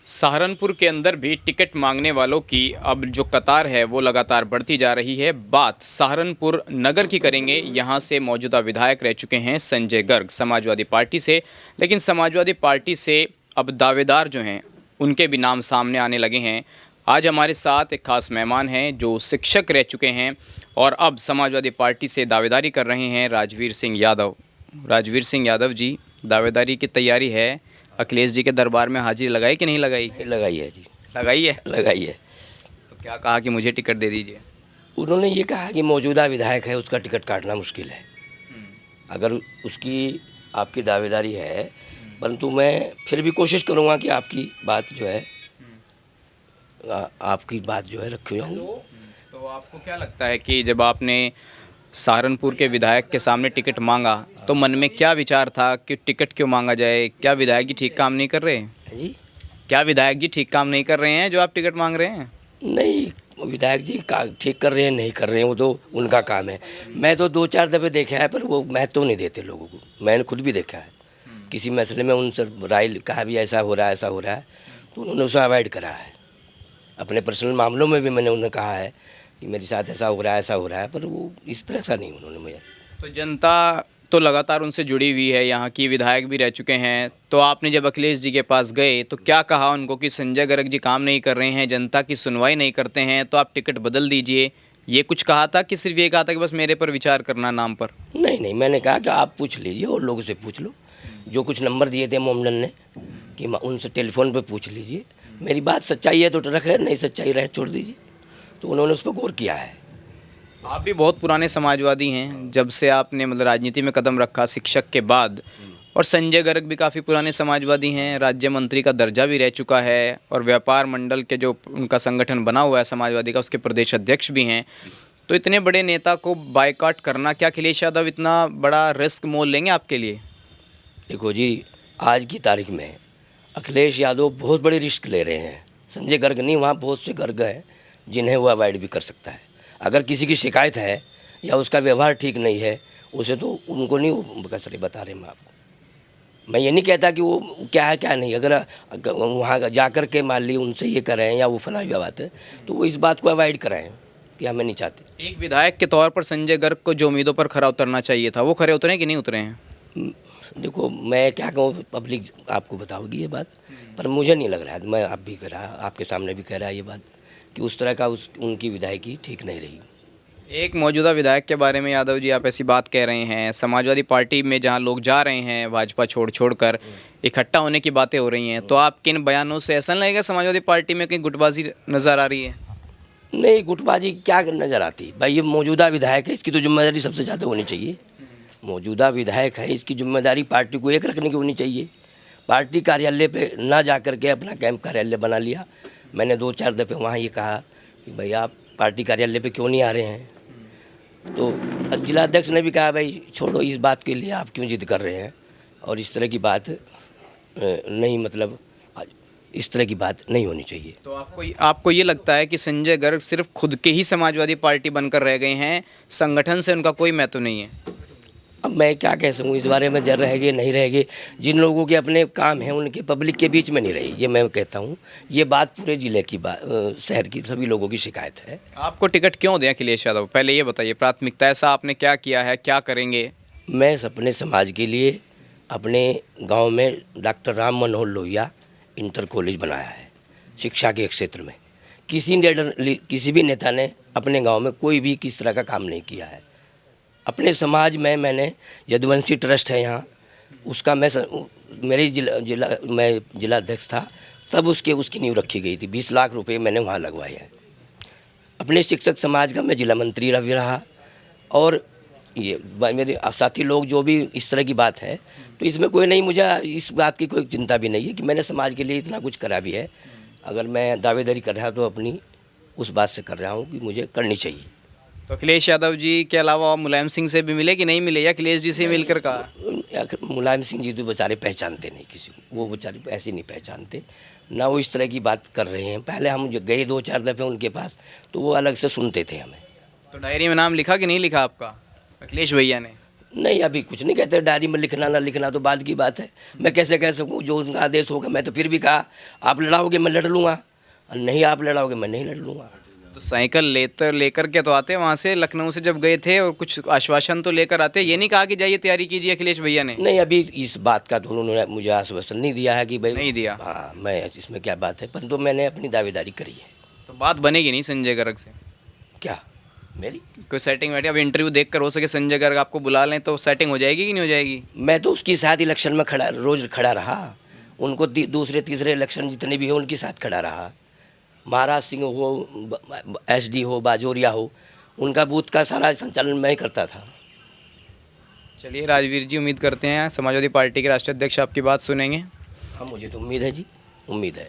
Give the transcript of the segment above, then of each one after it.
सहारनपुर के अंदर भी टिकट मांगने वालों की अब जो कतार है वो लगातार बढ़ती जा रही है। बात सहारनपुर नगर की करेंगे। यहाँ से मौजूदा विधायक रह चुके हैं संजय गर्ग समाजवादी पार्टी से, लेकिन समाजवादी पार्टी से अब दावेदार जो हैं उनके भी नाम सामने आने लगे हैं। आज हमारे साथ एक खास मेहमान हैं जो शिक्षक रह चुके हैं और अब समाजवादी पार्टी से दावेदारी कर रहे हैं, राजवीर सिंह यादव। राजवीर सिंह यादव जी, दावेदारी की तैयारी है, अखिलेश जी के दरबार में हाजिरी लगाई कि नहीं लगाई? लगाई है जी। लगाई है। लगाई है। तो क्या कहा कि मुझे टिकट दे दीजिए? उन्होंने ये कहा कि मौजूदा विधायक है, उसका टिकट काटना मुश्किल है। अगर उसकी आपकी दावेदारी है, परंतु मैं फिर भी कोशिश करूँगा कि आपकी बात जो है आपकी बात जो है रखी जाऊँ। तो आपको क्या लगता है कि जब आपने सहारनपुर के विधायक के सामने टिकट मांगा तो मन में क्या विचार था कि टिकट क्यों मांगा जाए? क्या विधायक जी ठीक काम नहीं कर रहे हैं? जी, क्या विधायक जी ठीक काम नहीं कर रहे हैं जो आप टिकट मांग रहे हैं? नहीं, विधायक जी ठीक कर रहे हैं नहीं कर रहे हैं वो तो उनका काम है। मैं तो 2-4 दफ़े देखा है, पर वो महत्व नहीं देते लोगों को। मैंने खुद भी देखा है, किसी मसले में उनसे राय कहा भी ऐसा हो रहा है ऐसा हो रहा है, तो उन्होंने उसे अवॉइड करा है। अपने पर्सनल मामलों में भी मैंने उन्हें कहा है कि मेरे साथ ऐसा हो रहा है ऐसा हो रहा है, पर वो इस तरह सा नहीं उन्होंने मुझे। तो जनता तो लगातार उनसे जुड़ी हुई है, यहाँ की विधायक भी रह चुके हैं। तो आपने जब अखिलेश जी के पास गए तो क्या कहा उनको कि संजय गर्ग जी काम नहीं कर रहे हैं, जनता की सुनवाई नहीं करते हैं, तो आप टिकट बदल दीजिए? ये कुछ कहा था कि सिर्फ ये कहा था कि बस मेरे पर विचार करना नाम पर? नहीं नहीं, मैंने कहा कि आप पूछ लीजिए और लोगों से पूछ लो। जो कुछ नंबर दिए थे मोमडन ने कि उनसे टेलीफोन पे पूछ लीजिए। मेरी बात सच्चाई है तो रखे, नहीं सच्चाई रहे छोड़ दीजिए। तो उन्होंने उस पर गौर किया है। आप भी बहुत पुराने समाजवादी हैं, जब से आपने मतलब राजनीति में कदम रखा शिक्षक के बाद। और संजय गर्ग भी काफ़ी पुराने समाजवादी हैं, राज्य मंत्री का दर्जा भी रह चुका है और व्यापार मंडल के जो उनका संगठन बना हुआ है समाजवादी का, उसके प्रदेश अध्यक्ष भी हैं। तो इतने बड़े नेता को बायकॉट करना, क्या अखिलेश यादव इतना बड़ा रिस्क मोल लेंगे आपके लिए? देखो जी, आज की तारीख में अखिलेश यादव बहुत बड़े रिस्क ले रहे हैं। संजय गर्ग नहीं, वहाँ बहुत से गर्ग हैं जिन्हें वो अवॉइड भी कर सकता है। अगर किसी की शिकायत है या उसका व्यवहार ठीक नहीं है, उसे तो उनको नहीं कसरे बता रहे मैं आपको। मैं ये नहीं कहता कि वो क्या है क्या नहीं। अगर वहाँ जा कर के मान ली उनसे ये करें या वो फला बात है, तो वो इस बात को अवॉइड कराएं कि हमें नहीं चाहते। एक विधायक के तौर पर संजय गर्ग को जो उम्मीदों पर खरा उतरना चाहिए था, वो खरे उतरे कि नहीं उतरे हैं? देखो, मैं क्या कहूँ, पब्लिक आपको बताओगी ये बात, पर मुझे नहीं लग रहा है। मैं आप भी कह रहा, आपके सामने भी कह रहा है ये बात कि उस तरह का उनकी विधायकी ठीक नहीं रही। एक मौजूदा विधायक के बारे में यादव जी आप ऐसी बात कह रहे हैं, समाजवादी पार्टी में जहां लोग जा रहे हैं भाजपा छोड़ कर इकट्ठा होने की बातें हो रही हैं, तो आपके इन बयानों से ऐसा नहीं लगेगा समाजवादी पार्टी में कहीं गुटबाजी नज़र आ रही है? नहीं, गुटबाजी क्या नज़र आती भाई? ये मौजूदा विधायक है, इसकी तो जिम्मेदारी सबसे ज़्यादा होनी चाहिए। मौजूदा विधायक है, इसकी जिम्मेदारी पार्टी को एक रखने की होनी चाहिए। पार्टी कार्यालय पे ना जा कर के अपना कैंप कार्यालय बना लिया। मैंने 2-4 दफ़े वहाँ ये कहा कि भाई आप पार्टी कार्यालय पे क्यों नहीं आ रहे हैं, तो जिलाध्यक्ष ने भी कहा भाई छोड़ो, इस बात के लिए आप क्यों जिद कर रहे हैं, और इस तरह की बात नहीं, मतलब इस तरह की बात नहीं होनी चाहिए। तो आपको ये लगता है कि संजय गर्ग सिर्फ खुद के ही समाजवादी पार्टी बनकर रह गए हैं, संगठन से उनका कोई महत्व नहीं है? अब मैं क्या कह सकूँ इस बारे में, जर रहेगी नहीं रहेगी। जिन लोगों के अपने काम हैं उनके पब्लिक के बीच में नहीं रही, ये मैं कहता हूँ। ये बात पूरे ज़िले की बात, शहर की सभी लोगों की शिकायत है। आपको टिकट क्यों दें अखिलेश यादव, पहले ये बताइए। प्राथमिकता ऐसा आपने क्या किया है, क्या करेंगे? मैं अपने समाज के लिए अपने गांव में doctor Ram Manohar Lohia inter college बनाया है शिक्षा के क्षेत्र में। किसी भी नेता ने अपने गांव में कोई भी किस तरह का काम नहीं किया है। अपने समाज में मैंने यदुवंशी ट्रस्ट है यहाँ, उसका मेरे मैं जिला अध्यक्ष था तब उसकी नींव रखी गई थी। 20 लाख रुपए मैंने वहाँ लगवाए हैं। अपने शिक्षक समाज का मैं जिला मंत्री भी रहा। और ये मेरे साथी लोग जो भी इस तरह की बात है, तो इसमें कोई नहीं, मुझे इस बात की कोई चिंता भी नहीं है कि मैंने समाज के लिए इतना कुछ करा भी है। अगर मैं दावेदारी कर रहा तो अपनी उस बात से कर रहा हूँ कि मुझे करनी चाहिए। तो अखिलेश यादव जी के अलावा मुलायम सिंह से भी मिले कि नहीं मिले, या अखिलेश जी से मिलकर कहा? मुलायम सिंह जी तो बेचारे पहचानते नहीं किसी को, वो बेचारे ऐसे नहीं पहचानते ना, वो इस तरह की बात कर रहे हैं। पहले हम जो गए 2-4 दफ़े उनके पास, तो वो अलग से सुनते थे हमें। तो डायरी में नाम लिखा कि नहीं लिखा आपका अखिलेश भैया ने? नहीं, अभी कुछ नहीं कहते, डायरी में लिखना ना लिखना तो बाद की बात है। मैं कैसे कह सकूं, जो उनका आदेश होगा। मैं तो फिर भी कहा आप लड़ाओगे मैं लड़ लूँगा, और नहीं आप लड़ाओगे मैं नहीं लड़ लूँगा। तो साइकिल लेकर के तो आते वहाँ से, लखनऊ से जब गए थे, और कुछ आश्वासन तो लेकर आते, ये नहीं कहा कि जाइए तैयारी कीजिए अखिलेश भैया ने? नहीं, अभी इस बात का तो उन्होंने मुझे आश्वासन नहीं दिया है कि भाई नहीं दिया। हाँ, मैं इसमें क्या बात है, परंतु मैंने अपनी दावेदारी करी है। तो बात बनेगी नहीं संजय गर्ग से? क्या मेरी कोई सेटिंग बैठी? अब इंटरव्यू देख कर हो सके संजय गर्ग आपको बुला लें तो सेटिंग हो जाएगी कि नहीं हो जाएगी? मैं तो उसके साथ इलेक्शन में खड़ा, रोज खड़ा रहा। उनको दूसरे तीसरे इलेक्शन जितने भी हो उनके साथ खड़ा रहा। महाराज सिंह हो, SD हो, बाजोरिया हो, उनका बूथ का सारा संचालन मैं ही करता था। चलिए राजवीर जी, उम्मीद करते हैं समाजवादी पार्टी के राष्ट्रीय अध्यक्ष आपकी बात सुनेंगे। हाँ, मुझे तो उम्मीद है जी, उम्मीद है।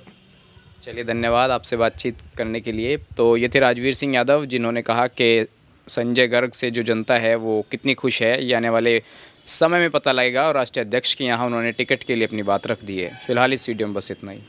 चलिए, धन्यवाद आपसे बातचीत करने के लिए। तो ये थे राजवीर सिंह यादव, जिन्होंने कहा कि संजय गर्ग से जो जनता है वो कितनी खुश है, ये आने वाले समय में पता लगेगा, और राष्ट्रीय अध्यक्ष के यहाँ उन्होंने टिकट के लिए अपनी बात रख दी है। फिलहाल इस वीडियो में बस इतना ही।